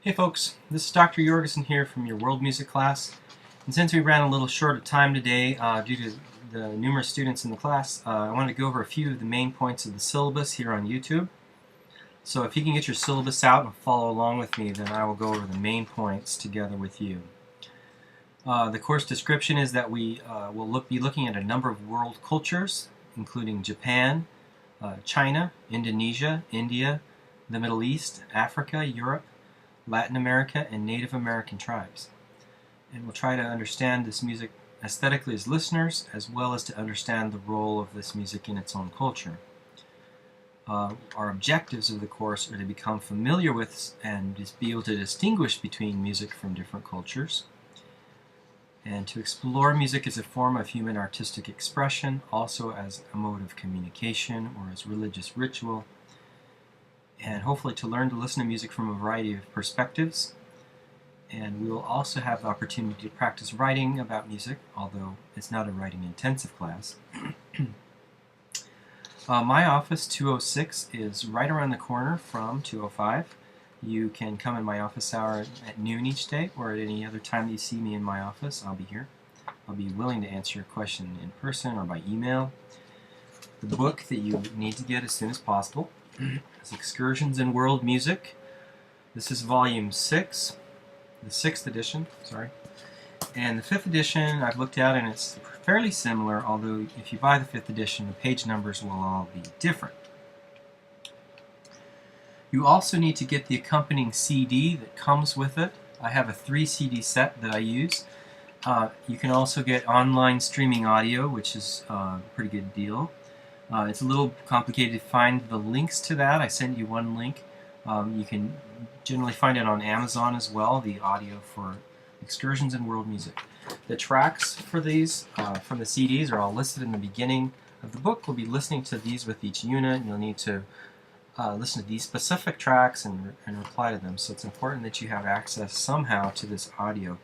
Hey folks, this is Dr. Jorgensen here from your World Music class. And since we ran a little short of time today due to the numerous students in the class, I wanted to go over a few of the main points of the syllabus here on YouTube. So if you can get your syllabus out and follow along with me, then I will go over the main points together with you. The course description is that we will be looking at a number of world cultures, including Japan, China, Indonesia, India, the Middle East, Africa, Europe, Latin America, and Native American tribes. And we'll try to understand this music aesthetically as listeners, as well as to understand the role of this music in its own culture. Our objectives of the course are to become familiar with and just be able to distinguish between music from different cultures, and to explore music as a form of human artistic expression, also as a mode of communication or as religious ritual, and hopefully to learn to listen to music from a variety of perspectives. And we will also have the opportunity to practice writing about music, although it's not a writing intensive class. My office, 206, is right around the corner from 205. You can come in my office hour at noon each day, or at any other time that you see me in my office. I'll be here. I'll be willing to answer your question in person or by email. The book that you need to get as soon as possible is Excursions in World Music. This is volume 6, the 6th edition, sorry. And the 5th edition I've looked at, and it's fairly similar, although if you buy the 5th edition, the page numbers will all be different. You also need to get the accompanying CD that comes with it. I have a 3 CD set that I use. You can also get online streaming audio, which is a pretty good deal. It's a little complicated to find the links to that. I sent you one link. You can generally find it on Amazon as well, the audio for Excursions in World Music. The tracks for these from the CDs are all listed in the beginning of the book. We'll be listening to these with each unit, and you'll need to listen to these specific tracks and reply to them. So it's important that you have access somehow to this audio.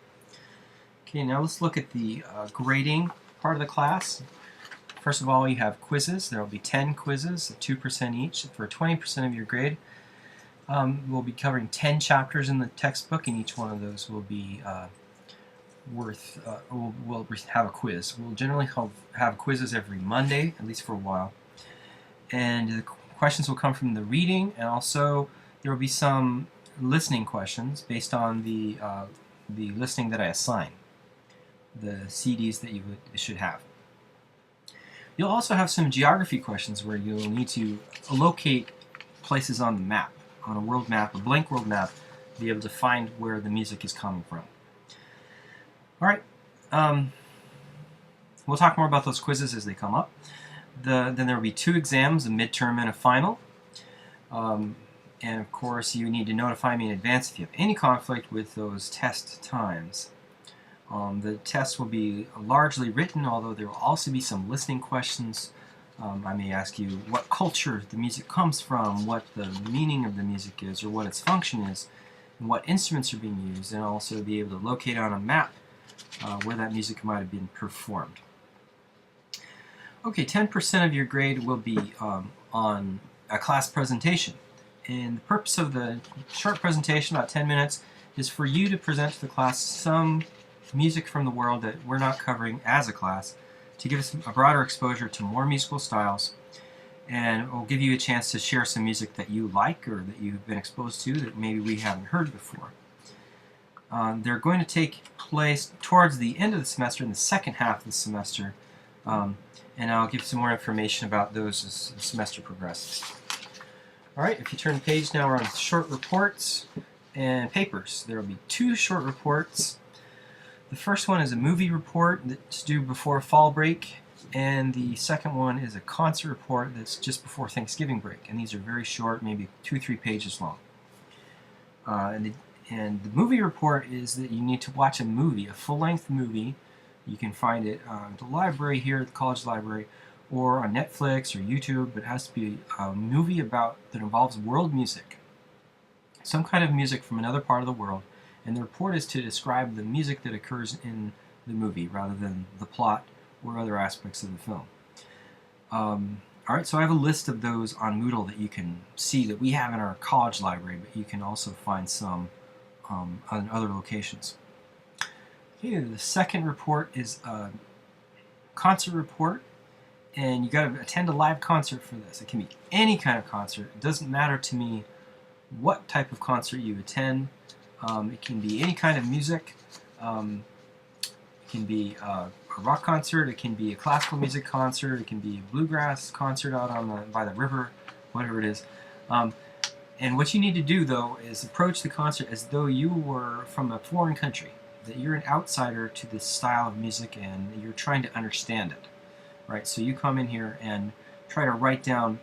Okay, now let's look at the grading part of the class. First of all, you have quizzes. There will be 10 quizzes, 2% each, for 20% of your grade. We'll be covering 10 chapters in the textbook, and each one of those will be we'll have a quiz. We'll generally have quizzes every Monday, at least for a while. And the questions will come from the reading, and also there will be some listening questions based on the listening that I assign, the CDs that you should have. You'll also have some geography questions where you'll need to locate places on the map, on a world map, a blank world map, to be able to find where the music is coming from. Alright, we'll talk more about those quizzes as they come up. Then there will be 2 exams, a midterm and a final. And of course, you need to notify me in advance if you have any conflict with those test times. The test will be largely written, although there will also be some listening questions. I may ask you what culture the music comes from, what the meaning of the music is, or what its function is, and what instruments are being used, and also be able to locate on a map where that music might have been performed. Okay, 10% of your grade will be on a class presentation. And the purpose of the short presentation, about 10 minutes, is for you to present to the class some music from the world that we're not covering as a class, to give us a broader exposure to more musical styles, and it will give you a chance to share some music that you like or that you've been exposed to that maybe we haven't heard before. They're going to take place towards the end of the semester, in the second half of the semester, and I'll give some more information about those as the semester progresses. Alright, if you turn the page now, we're on short reports and papers. There will be 2 short reports. The first one is a movie report that's due before fall break, and the second one is a concert report that's just before Thanksgiving break. And these are very short, maybe 2-3 pages long. And the movie report is that you need to watch a movie, a full-length movie. You can find it at the library here at the college library, or on Netflix or YouTube, but it has to be a movie that involves world music. Some kind of music from another part of the world. And the report is to describe the music that occurs in the movie rather than the plot or other aspects of the film. Alright, so I have a list of those on Moodle that you can see that we have in our college library, but you can also find some on other locations. Okay, the second report is a concert report, and you got to attend a live concert for this. It can be any kind of concert. It doesn't matter to me what type of concert you attend. It can be any kind of music. It can be a rock concert. It can be a classical music concert. It can be a bluegrass concert out on by the river, whatever it is. And what you need to do, though, is approach the concert as though you were from a foreign country, that you're an outsider to this style of music and you're trying to understand it. Right? So you come in here and try to write down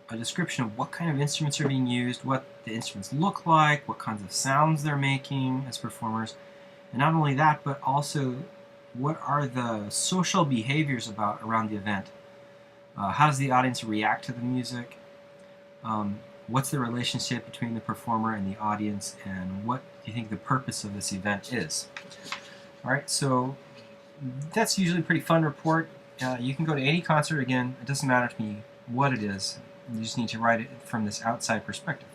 a description of what kind of instruments are being used, what the instruments look like, what kinds of sounds they're making as performers, and not only that, but also what are the social behaviors around the event. How does the audience react to the music? What's the relationship between the performer and the audience, and what do you think the purpose of this event is? Alright, so that's usually a pretty fun report. You can go to any concert, again, it doesn't matter to me what it is, you just need to write it from this outside perspective.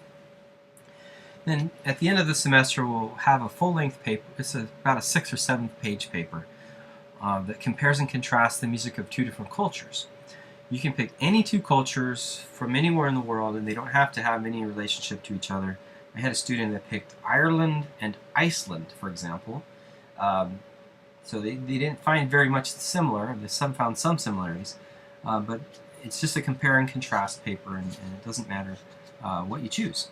Then at the end of the semester we'll have a full-length paper. It's about a 6 or 7 page paper that compares and contrasts the music of 2 different cultures. You can pick any 2 cultures from anywhere in the world, and they don't have to have any relationship to each other. I had a student that picked Ireland and Iceland, for example. So they didn't find very much similar. Some found some similarities, but it's just a compare and contrast paper, and it doesn't matter what you choose.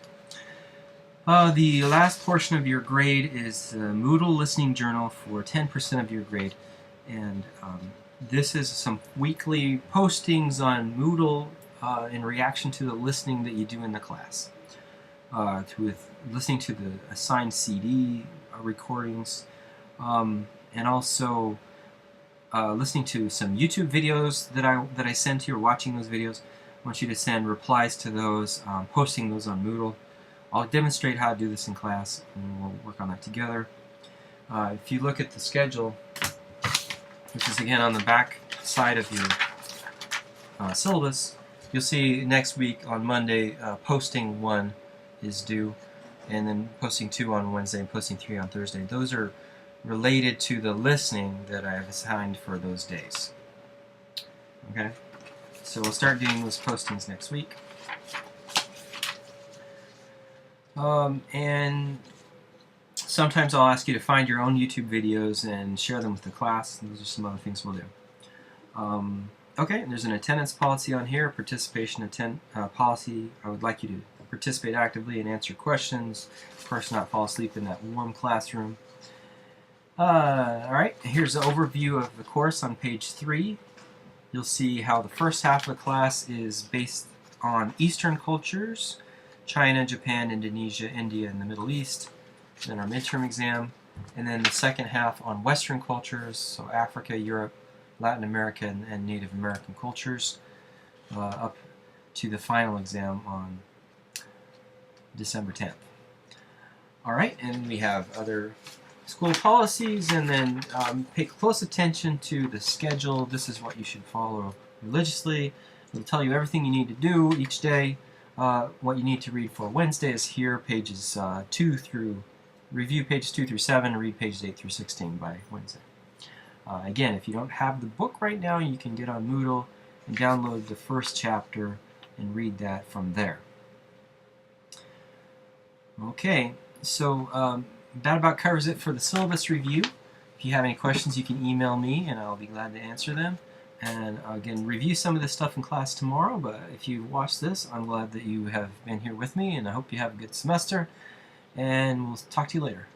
The last portion of your grade is the Moodle listening journal for 10% of your grade, and this is some weekly postings on Moodle in reaction to the listening that you do in the class, with listening to the assigned CD recordings, and also listening to some YouTube videos that I send to you, or watching those videos. I want you to send replies to those, posting those on Moodle. I'll demonstrate how to do this in class, and we'll work on that together. If you look at the schedule, which is again on the back side of your syllabus, you'll see next week on Monday, posting 1 is due, and then posting 2 on Wednesday, and posting 3 on Thursday. Those are related to the listening that I have assigned for those days. Okay? So we'll start doing those postings next week. And sometimes I'll ask you to find your own YouTube videos and share them with the class. Those are some other things we'll do. Okay, there's an attendance policy on here, participation policy. I would like you to participate actively and answer questions. Of course, not fall asleep in that warm classroom. Alright, here's the overview of the course on page 3. You'll see how the first half of the class is based on Eastern cultures, China, Japan, Indonesia, India, and the Middle East. Then our midterm exam. And then the second half on Western cultures, so Africa, Europe, Latin America, and Native American cultures, up to the final exam on December 10th. Alright, and we have other school policies, and then pay close attention to the schedule. This is what you should follow religiously. It'll tell you everything you need to do each day. What you need to read for Wednesday is here, pages 2 through, review pages 2 through 7, and read pages 8 through 16 by Wednesday. Again, if you don't have the book right now, you can get on Moodle and download the first chapter and read that from there. Okay, so that about covers it for the syllabus review. If you have any questions, you can email me and I'll be glad to answer them. And again, review some of this stuff in class tomorrow, but if you watch this, I'm glad that you have been here with me, and I hope you have a good semester, and we'll talk to you later.